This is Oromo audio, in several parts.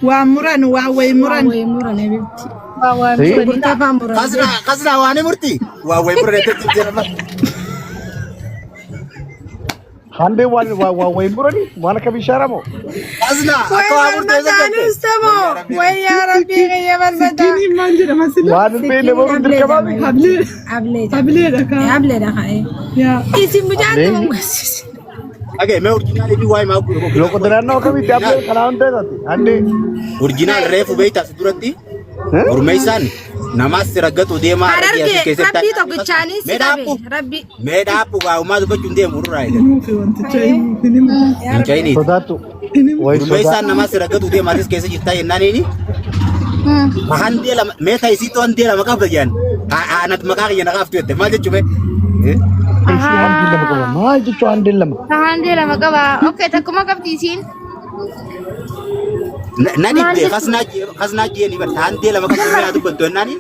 وامرن وامرن وامرن يا بنتي وامرن قصنا وانا مرتي وامرن هندي وامرني وانا كبي شرمو قصنا اكو امرتي استمو ويا ربي يا بلبدا وانا بين لما بدر كمان قبلي لك يا اسم مجانب اگه मैं ओरिजिनल भी वाई मां लोग दराना कभी टैबलेट खराब दे जाती हंडी ओरिजिनल रेफ बेटा सुरती गुरमैसान नमाज से रगत उदयमा कैसे रब्बी तो गुचानी से रब्बी मेडा पुगा उमा तो चुंदे मुर रहा है चाहिए खुदा तू गुरमैसान नमाज से रगत उदयमा कैसे जितना है ना नहीं mahan dia lah meta isi tuan dia lah maka bagian anak maka yang nak after itu macam cuma handil lama oke tak kuma kap tisin nani deh khasna dia ni bertahan dia lah maka cuma ada bantuan nani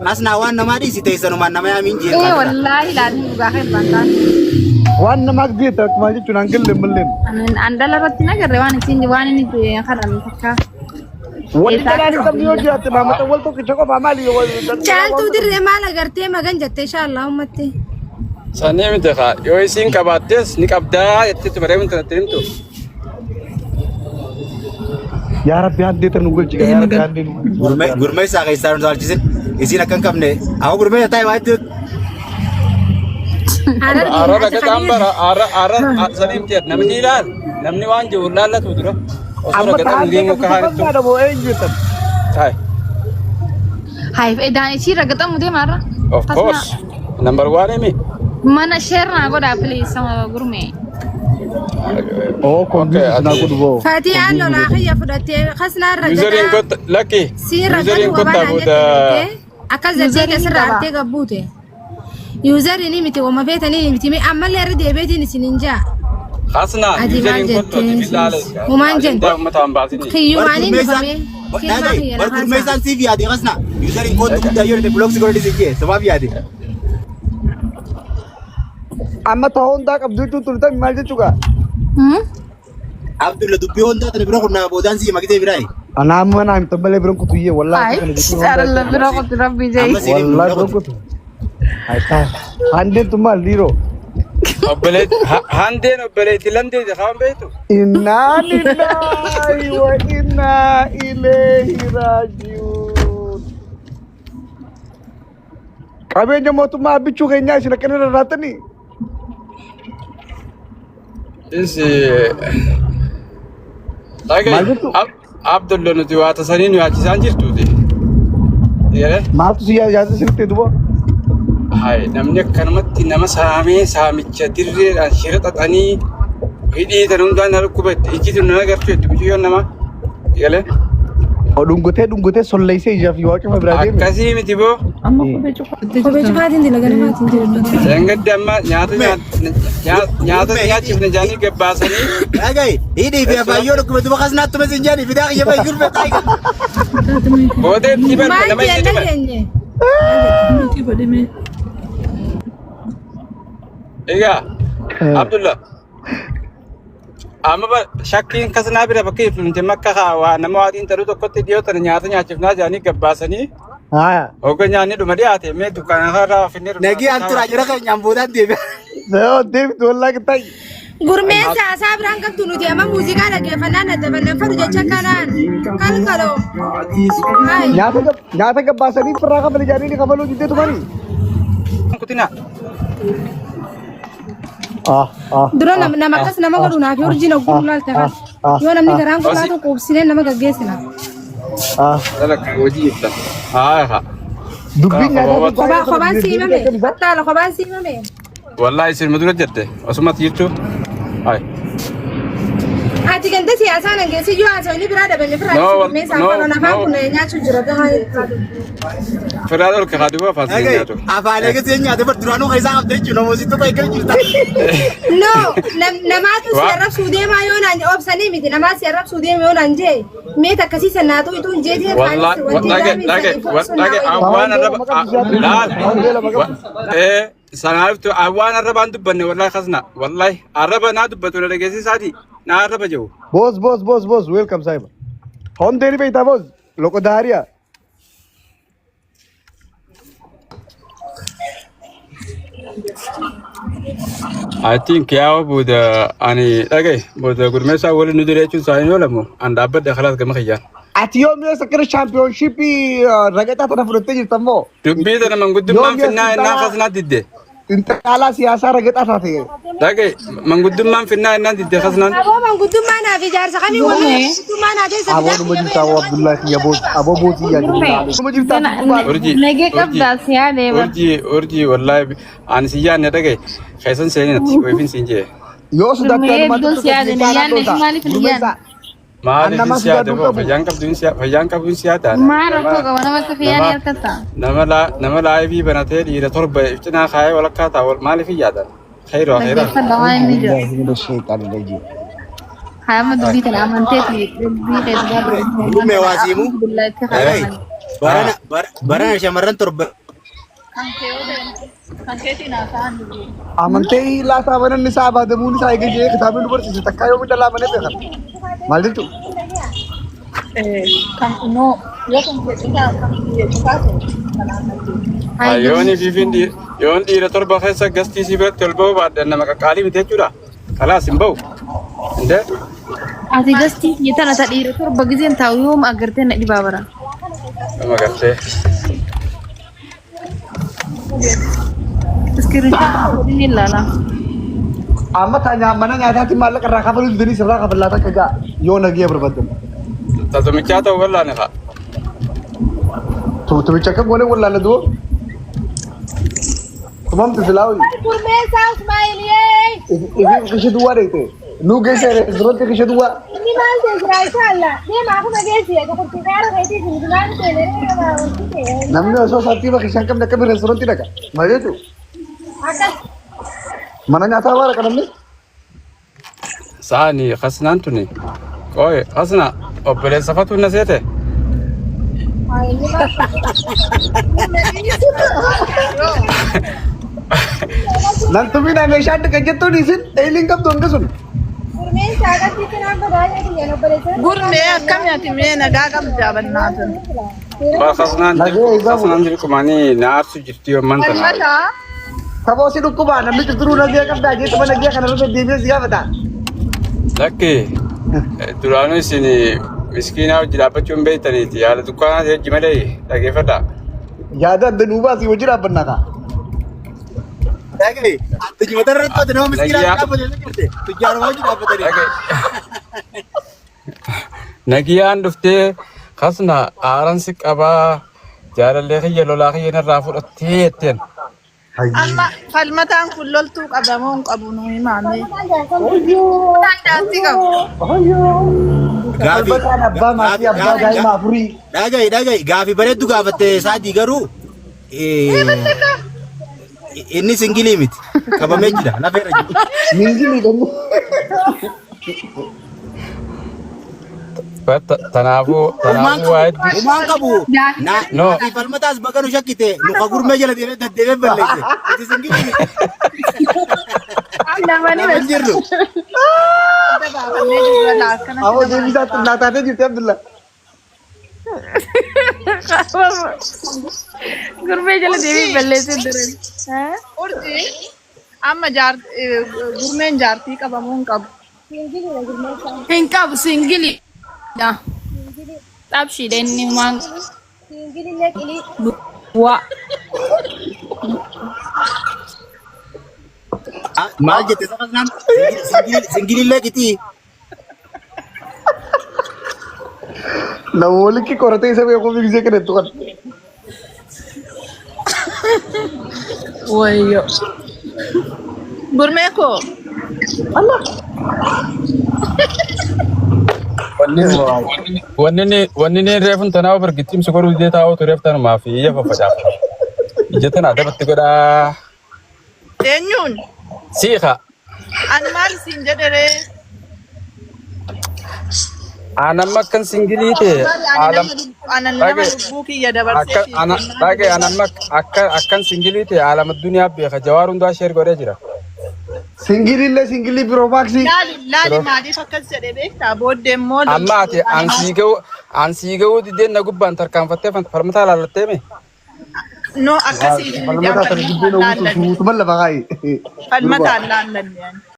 khasna wan nama di situ isan rumah nama yang minjem wallahi lari juga kan bantan wan nama dia tak macam cuma angkel lemlem anda lah rotina kerjawan sini wan ini tu yang karan mereka वही कराने कब नहीं हो जाते मामा तो बोल तो किसी को मामा लियो चल तू इधर माला करते मगन जत्ते इंशाल्लाह उम्मते सने में देखा यो इसिंग का बातें निकाबदा इतने तुम्हारे में तेरे तो यार प्यार देते नुगल चिका यार प्यार दे गुरमे सा कैसा रहा चीज़ इसी नकंग कब ने आओ गुरमे जाता है वाइट आरा लगे तांबर आरा सलीम चेत नमनी लाल नमनी वांज उल्लाल ला तुझरो अब बता दे कि वो एक Jitan hai dan isi ragata mude mara of course number 1 mi mana share na goda please sama gurme oh okay na gudbo fati allo la khiya fudate khasna ragata userin kot lucky userin kot abuda akaza tega sirra tega bute user ini miti wa mabeta ni miti mi amma le rede beti ni sininja خاصنا userin kot bilal ومان جن متام بازini خيواني بفهمي गुरमेसान सी भी आदि खसना यूजर इनको तो कुछ आयो रे block security सीखे सब भी आदि amma tahun dak abdul tu turta mal juga Abdullah dupi honda tane bro kuna bodan si magite birai anam mana am tabale bro ku tuye wallahi cara lebro ko rabbi jai wallahi bro ku aita hande tumal liro أبليت هندين أبليت لندن دخان بيتو إنا لله وإنا إليه راجعون kami mau tu mah bicu kayaknya sih kena rata nih isi lagi Abdullah nanti waktu sana ni aja sanjir tu deh iya deh mah tu sih ya sih tu hai namanya kan mati nama sami cadirre ashirat atani ini terunggan harus kubet iki tu nama kerja tu bijuan nama iya deh oh dunggote solai sih ya view aja berarti kasih miti bo ko be chuka din dilaga na matin dir jangan damma nyata cipta jani ke basani agai ini dia bayu lu kubetu khasna tu mesin jani bidak ya bayu gurbe taiga bode tiba nama ini iya Abdullah amma ba shakkin kasna bira bakai film jamakka wa namadin taru to kotte dio tan nyata cipta jani ke basani ah oke nyani do mari ate me dukan hara finir nagi antur aja kan nyambudan dia dev tu lagi tai gurme sa sab rang kak tunu dia ma musika lagi fanana te bana farja chakaran kal kalo hai nyata ke bahasa ni pernah kan beli jari ni kapan lu gitu mani kutina duro nama kas nama garu na ki original gurulal ta yo namni garang ko la to ko sine nama gaggesina Dalam kaji itu, ha. Dubing ada. Khoban si mame, tala khoban si mame. Wallahi sir madura jette, asumat itu, hai. Ati kan desi asana ngesi yo aso ni birada benne frada me sa kono na faku ne nya chujura da ha. Frada ul khadu ba fasi nya to. Afale ke senya de durano kaisa abde chuno mosi to kai kai chulta. No, nama tu serap sude ma yo na opsani miti nama serap sude ma yo na nje. Me ta kasi sana to itu nje je kan. Lagi awana sangat tu awana raban tu benne wallahi khasna. Wallahi araba na tu betul lagi sih sadi. naarra baja'u. boss welcome saiba hon deri beita boss loko daria I think yaw buda ani dhagay buda gurmeessaa wali nu direechuun isaa hin oolamu an dhaabbadde khalaas gama kiyyaan. ati yoom yoo sakara championship ragataa tana fudhattee jirtammoo Dubbii tana manguddummaan finnaa innaan kasnaa didde. intala siyaasaa ragataa taate Dhagay manguddummaan finnaa innaan didde kasnaan. Aboo manguddummaa naaf ijaarsa kamii waliin manguddummaa naa keessa aboo numa jirta aboo abdullahi ya boss aboo boosii ya numa jirta nagee qabdaa siyaa deema. Urjii wallahi ani si yaanne dhagay keessan seeninatti weefin siin jee. yoo sodattee Gurmee iddoo siyaa deema yaanne si maaliif hin yaanne? Maaliif siyaada boo fayyaan qabuun siyaada. Maal rakkoo qaba namatti fayyaanii harkata. Nama laayivii banatee dhiira torba iftinaa kaayee walakkaa ta'a maaliif hin yaadan? Khayraa khayraa. Dhaggeeffadha waan inni jira. Mina shaytaan rajim Haama dubbii tana amantee fi dubbii keessa gaafatu. Gummee waa siimu. Abdullahi Dhagay. Barana shamarran torba. amantee laataa banan isaa baadamuun isaa eegajee kitaabni nu barsiise takkaa yoo midha laamanee beekan maal jettu Yoon dhiira torba keessa gastii si biratti ol ba'uu baadhan nama qaqqaalii miti jechuudha. Kalaas hin ba'u. Indee Ati gastii ni tana ta dhiira torba gizeen taa'u yoom agartee na dhibaa bara. nama gartee. Iskiricha ni lala. amma taa mana nyaataatti maallaqa irraa kafaluu didanii sirraa kafallaa takka gaa yoo nagee barbaadan Tatumichaa ta'uu wallaane haa. tumicha akka goone wallaala du'o tumamti silaawi Gurmeessaa Usmaayiliyee. ifi kishi duwwaa deete nuu geesse restoranti kishi duwwaa Inni maal ta'e jira inshaalla. Deemaa akkuma geessi tokkotti gaara keetii fi midhaan ta'e namni osoo saattiifa kishaan qabne akkami restoranti dhaqa maal jechu akkas. mana nyaataa baara kadhamne Saani khasnaan tuni. Qoye khasna obboleessa fatu na seete. nan tumina meeshaa adda kan jettuun isin eeliin qabdu hanga sun Gurmeessaa akkasitti naan badaayee biyya obboleessa. Gurmee akkamitti mee nagaa qabdaa bannaatan. Ba khasnaan jiru kumani na arsu jirti yomman tana. saboo si dhukkubaa namni jirturuu nagee qabdaa jeetuma nagee kana irra deebi'ee si gaafata Lakki duraanuu isin miskiinaa hojii dhaabbachuun beektaniiti yaada dukkaanaa hojii malee dhaggeeffadha. yaada adda nuubaa si hojii dhaabbannaa kaa Dhagay. Tuji mata irratti wanti nama miskiinaa dhaabbatee jirte. Tujjaaruma hojii dhaabbatanii. Nagiyaan dhuftee kasna aaransi qabaa jaalallee kiyya lolaa kiyya narraa fudhattee jetteen. Amma falmataan kun loltuu qabamoo hin qabu nu himaame. Tandaatti qabu. Albataan abbaa maatii abbaa daa'ima afurii Dhagay. Gaafi bareeddu gaafatte saatii garuu. Inni singilii miti. Qabamee jira. Lafeera jira. mingilii dhammu Tanaafuu waa'ee Umaan qabu. No. Gaafi falmataas baqanu shakkite. Luka gurmee jala deemee deddeebee balleesse. Itti singilii miti. Nama hin jirru. awoo deebisaa xinnaa taatee jirti Abdullah Gurmee jala deebii balleessee duran. Urjii amma gurmeen jaartii qabamoo hin qabu. Hin qabu singilii. Xabshiidha inni waan. Singilillee qilii. Waa. Maal jette sabasnaan? Singilillee qitii. nama walitti qoratee isa beekuu fiigisee kennetu kan Wayyo. Gurmee koo. wanni ni reefun tanaa bargittiimsi godhuu ijee taa'uu tureef tanumaa fi iyya faffacaafa. Ija tanaa dabatti godhaa. Eenyuun? Siiqa. Ani maal siin jedheree? Anamma akkan singilii ta'e. Ana nama lubbuu kiyya dabarsee. Anamma akkan singilii ta'e alama duniyaa beeka jawaar hundaa sheer godhee jira. Singili Pro Max. Laali maaliif akkas jedhee beektaa booddee immoo Amma ati ansii ga'uu dideen na gubbaan tarkaanfattee falmataa laallattee mee? no akkasii Falmataa laallanne.